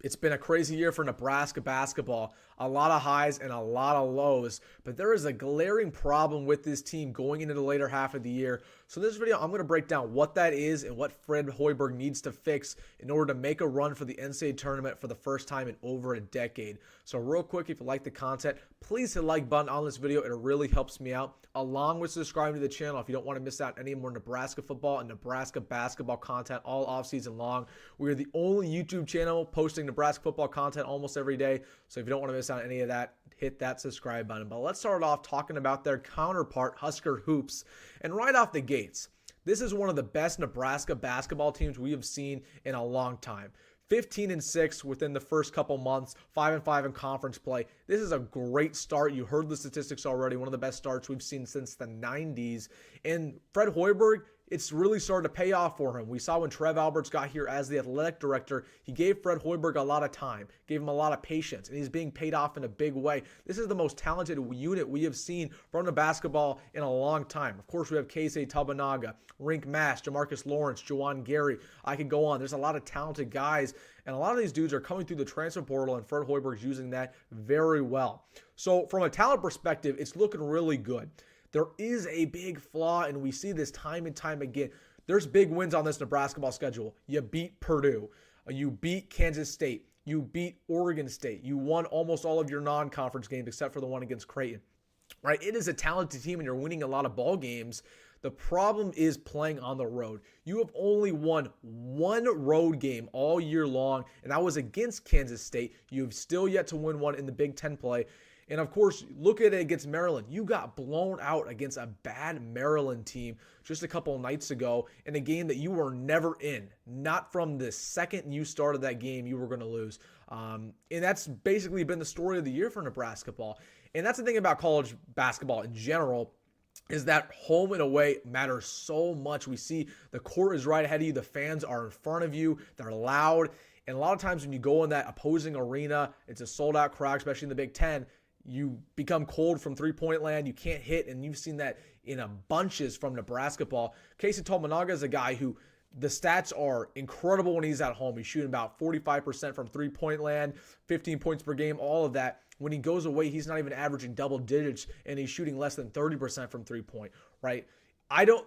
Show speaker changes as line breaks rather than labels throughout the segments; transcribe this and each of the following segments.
It's been a crazy year for Nebraska basketball. A lot of highs and a lot of lows, but there is a glaring problem with this team going into the later half of the year. So in this video, I'm going to break down what that is and what Fred Hoiberg needs to fix in order to make a run for the NCAA tournament for the first time in over a decade. So real quick, if you like the content, please hit the like button on this video. It really helps me out, along with subscribing to the channel if you don't want to miss out any more Nebraska football and Nebraska basketball content all offseason long. We are the only YouTube channel posting Nebraska football content almost every day. So if you don't want to miss out on any of that, hit that subscribe button. But let's start off talking about their counterpart, Husker Hoops. And right off the gates, this is one of the best Nebraska basketball teams we have seen in a long time. 15-6 within the first couple months, 5-5 in conference play. This is a great start. You heard the statistics already. One of the best starts we've seen since the 90s. And Fred Hoiberg, it's really started to pay off for him. We saw when Trev Alberts got here as the athletic director, he gave Fred Hoiberg a lot of time, gave him a lot of patience, and he's being paid off in a big way. This is the most talented unit we have seen from the basketball in a long time. Of course, we have Keisei Tabanaga, Rink Mass, Jamarcus Lawrence, Juwan Gary. I could go on. There's a lot of talented guys, and a lot of these dudes are coming through the transfer portal, and Fred Hoiberg's using that very well. So from a talent perspective, it's looking really good. There is a big flaw, and we see this time and time again. There's big wins on this Nebraska ball schedule. You beat Purdue. You beat Kansas State. You beat Oregon State. You won almost all of your non-conference games except for the one against Creighton. Right? It is a talented team, and you're winning a lot of ball games. The problem is playing on the road. You have only won one road game all year long, and that was against Kansas State. You've still yet to win one in the Big Ten play. And of course, look at it against Maryland. You got blown out against a bad Maryland team just a couple of nights ago in a game that you were never in. Not from the second you started that game, you were going to lose. And that's basically been the story of the year for Nebraska ball. And that's the thing about college basketball in general, is that home and away matters so much. We see the court is right ahead of you. The fans are in front of you. They're loud. And a lot of times when you go in that opposing arena, it's a sold-out crowd, especially in the Big Ten. You become cold from three-point land. You can't hit, and you've seen that in a bunches from Nebraska ball. Keisei Tabanaga is a guy who the stats are incredible when he's at home. He's shooting about 45% from three-point land, 15 points per game, all of that. When he goes away, he's not even averaging double digits, and he's shooting less than 30% from three-point, right?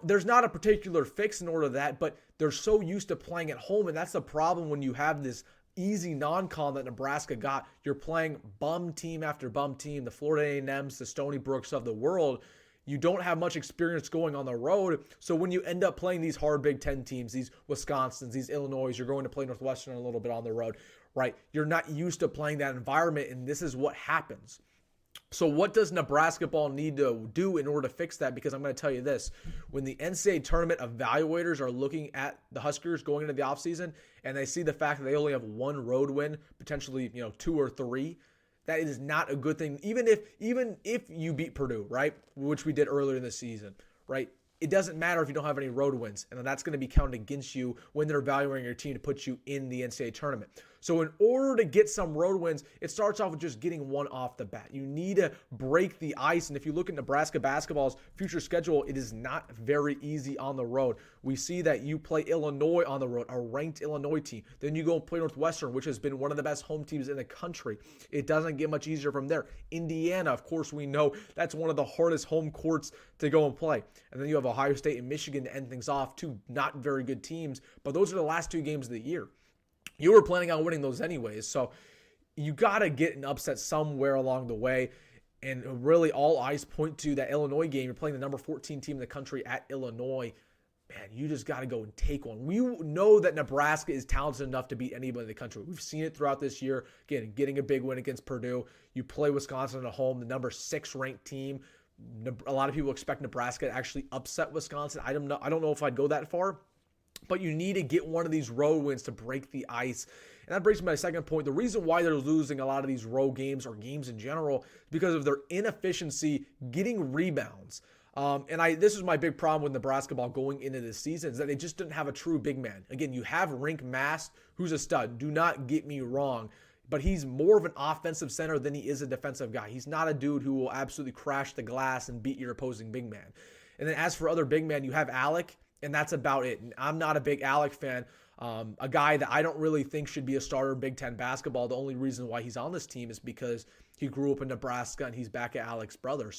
There's not a particular fix in order to that, but they're so used to playing at home, and that's the problem when you have this easy non-con that Nebraska got. You're playing bum team after bum team, the Florida A&Ms, the Stony Brooks of the world. You don't have much experience going on the road. So when you end up playing these hard Big Ten teams, these Wisconsins, these Illinois, you're going to play Northwestern a little bit on the road, right? You're not used to playing that environment, and this is what happens. So what does Nebraska ball need to do in order to fix that? Because I'm going to tell you this. When the NCAA tournament evaluators are looking at the Huskers going into the offseason and they see the fact that they only have one road win, potentially, 2 or 3, that is not a good thing. Even if you beat Purdue, right, which we did earlier in the season, right, it doesn't matter if you don't have any road wins, and that's going to be counted against you when they're evaluating your team to put you in the NCAA tournament. So in order to get some road wins, it starts off with just getting one off the bat. You need to break the ice, and if you look at Nebraska basketball's future schedule, it is not very easy on the road. We see that you play Illinois on the road, a ranked Illinois team. Then you go and play Northwestern, which has been one of the best home teams in the country. It doesn't get much easier from there. Indiana, of course, we know that's one of the hardest home courts to go and play. And then you have Ohio State and Michigan to end things off, two not very good teams, but those are the last 2 games of the year. You were planning on winning those anyways, so you got to get an upset somewhere along the way. And really all eyes point to that Illinois game. You're playing the number 14 team in the country at Illinois. Man, you just got to go and take one. We know that Nebraska is talented enough to beat anybody in the country. We've seen it throughout this year. Again, getting a big win against Purdue. You play Wisconsin at home, the number 6 ranked team. A lot of people expect Nebraska to actually upset Wisconsin. I don't know if I'd go that far. But you need to get one of these road wins to break the ice. And that brings me to my second point. The reason why they're losing a lot of these road games or games in general is because of their inefficiency getting rebounds. This is my big problem with Nebraska ball going into this season, is that they just didn't have a true big man. Again, you have Rink Mass, who's a stud. Do not get me wrong. But he's more of an offensive center than he is a defensive guy. He's not a dude who will absolutely crash the glass and beat your opposing big man. And then as for other big men, you have Alec. And that's about it. And I'm not a big Alec fan. A guy that I don't really think should be a starter in Big Ten basketball. The only reason why he's on this team is because he grew up in Nebraska and he's back at Alec's brother,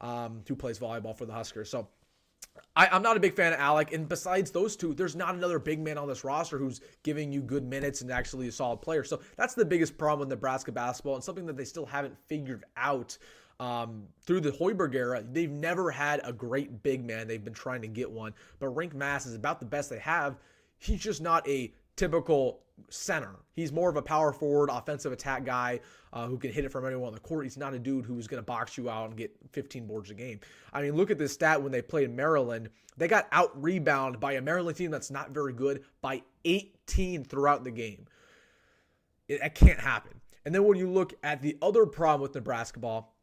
who plays volleyball for the Huskers. So I'm not a big fan of Alec, and besides those two, there's not another big man on this roster who's giving you good minutes and actually a solid player. So that's the biggest problem with Nebraska basketball, and something that they still haven't figured out through the Hoiberg era. They've never had a great big man. They've been trying to get one, but Rink Mass is about the best they have. He's just not a typical center. He's more of a power forward, offensive attack guy who can hit it from anywhere on the court. He's not a dude who's going to box you out and get 15 boards a game. I mean, look at this stat when they played Maryland. They got out-rebounded by a Maryland team that's not very good by 18 throughout the game. It can't happen. And then when you look at the other problem with Nebraska ball,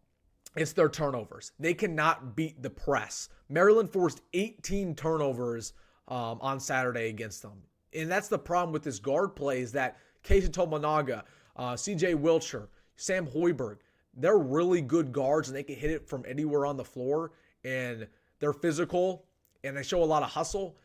it's their turnovers. They cannot beat the press. Maryland forced 18 turnovers on Saturday against them. And that's the problem with this guard play is that Casey Tominaga, CJ Wilcher, Sam Hoiberg, they're really good guards and they can hit it from anywhere on the floor. And they're physical and they show a lot of hustle,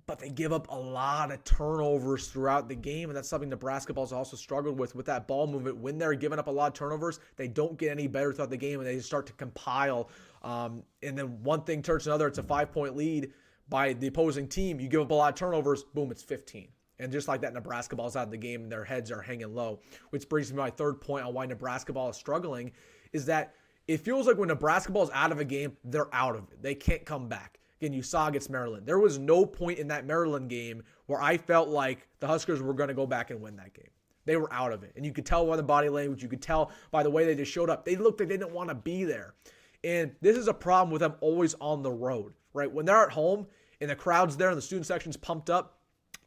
but they give up a lot of turnovers throughout the game. And that's something Nebraska ball's also struggled with that ball movement. When they're giving up a lot of turnovers, they don't get any better throughout the game and they just start to compile. And then one thing turns to another. It's a 5-point lead by the opposing team. You give up a lot of turnovers, boom, it's 15. And just like that, Nebraska ball's out of the game and their heads are hanging low. Which brings me to my third point on why Nebraska ball is struggling is that it feels like when Nebraska ball is out of a game, they're out of it. They can't come back. Again, you saw against Maryland. There was no point in that Maryland game where I felt like the Huskers were going to go back and win that game. They were out of it. And you could tell by the body language. You could tell by the way they just showed up. They looked like they didn't want to be there. And this is a problem with them always on the road, right? When they're at home and the crowd's there and the student section's pumped up,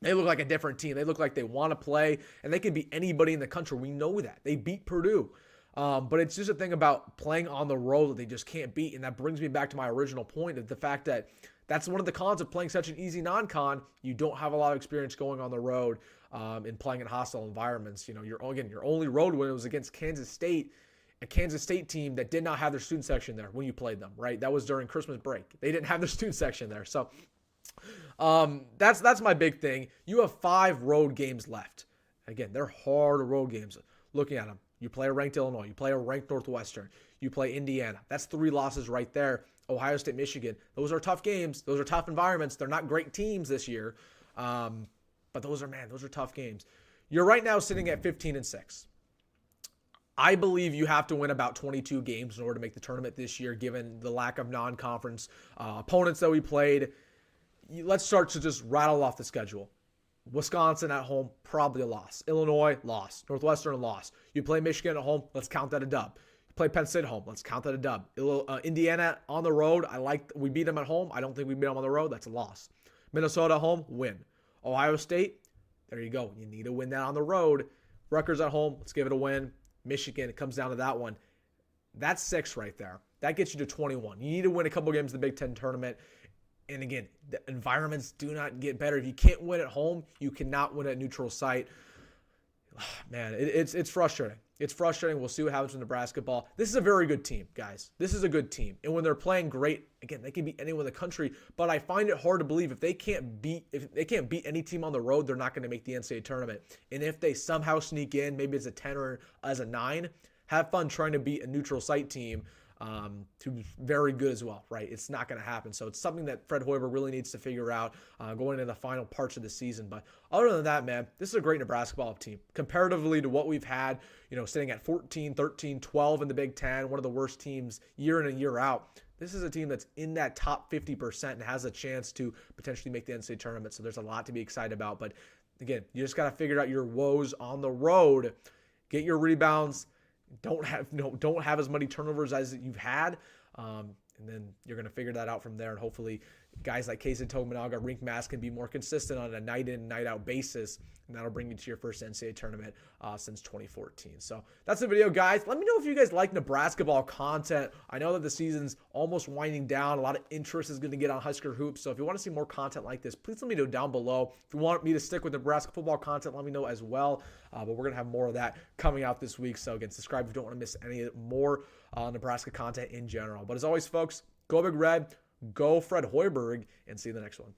they look like a different team. They look like they want to play, and they can beat anybody in the country. We know that. They beat Purdue. But it's just a thing about playing on the road that they just can't beat, and that brings me back to my original point of the fact that that's one of the cons of playing such an easy non-con. You don't have a lot of experience going on the road and playing in hostile environments. You know, your only road win was against Kansas State, a Kansas State team that did not have their student section there when you played them, right? That was during Christmas break. They didn't have their student section there. So that's my big thing. You have 5 road games left. Again, they're hard road games. Looking at them, you play a ranked Illinois, you play a ranked Northwestern, you play Indiana. That's 3 losses right there. Ohio State, Michigan. Those are tough games. Those are tough environments. They're not great teams this year, but those are tough games. You're right now sitting at 15-6. I believe you have to win about 22 games in order to make the tournament this year, given the lack of non-conference opponents that we played. Let's start to just rattle off the schedule. Wisconsin at home, probably a loss. Illinois, loss. Northwestern, loss. You play Michigan at home, let's count that a dub. You play Penn State at home, let's count that a dub. Indiana on the road, we beat them at home. I don't think we beat them on the road. That's a loss. Minnesota at home, win. Ohio State, there you go. You need to win that on the road. Rutgers at home, let's give it a win. Michigan, it comes down to that one. That's 6 right there. That gets you to 21. You need to win a couple games in the Big Ten tournament. And again, the environments do not get better. If you can't win at home, you cannot win at neutral site. Man, it's frustrating. It's frustrating. We'll see what happens with Nebraska ball. This is a very good team, guys. This is a good team. And when they're playing great, again, they can beat anyone in the country. But I find it hard to believe if they can't beat any team on the road, they're not going to make the NCAA tournament. And if they somehow sneak in, maybe as a 10 or as a 9, have fun trying to beat a neutral site team. Who's very good as well, right? It's not going to happen. So it's something that Fred Hoiberg really needs to figure out going into the final parts of the season. But other than that, man, this is a great Nebraska ball team. Comparatively to what we've had, sitting at 14, 13, 12 in the Big Ten, one of the worst teams year in and year out. This is a team that's in that top 50% and has a chance to potentially make the NCAA tournament. So there's a lot to be excited about. But again, you just got to figure out your woes on the road, get your rebounds. Don't have as many turnovers as you've had, and then you're going to figure that out from there. And hopefully, guys like Casey Tominaga, Rink Mass can be more consistent on a night in, night out basis, and that'll bring you to your first NCAA tournament since 2014. So that's the video, guys. Let me know if you guys like Nebraska ball content. I know that the season's almost winding down. A lot of interest is going to get on Husker Hoops. So if you want to see more content like this, please let me know down below. If you want me to stick with Nebraska football content, let me know as well. But we're going to have more of that coming out this week. So again, subscribe if you don't want to miss any more Nebraska content in general. But as always, folks, go Big Red, go Fred Hoiberg, and see you in the next one.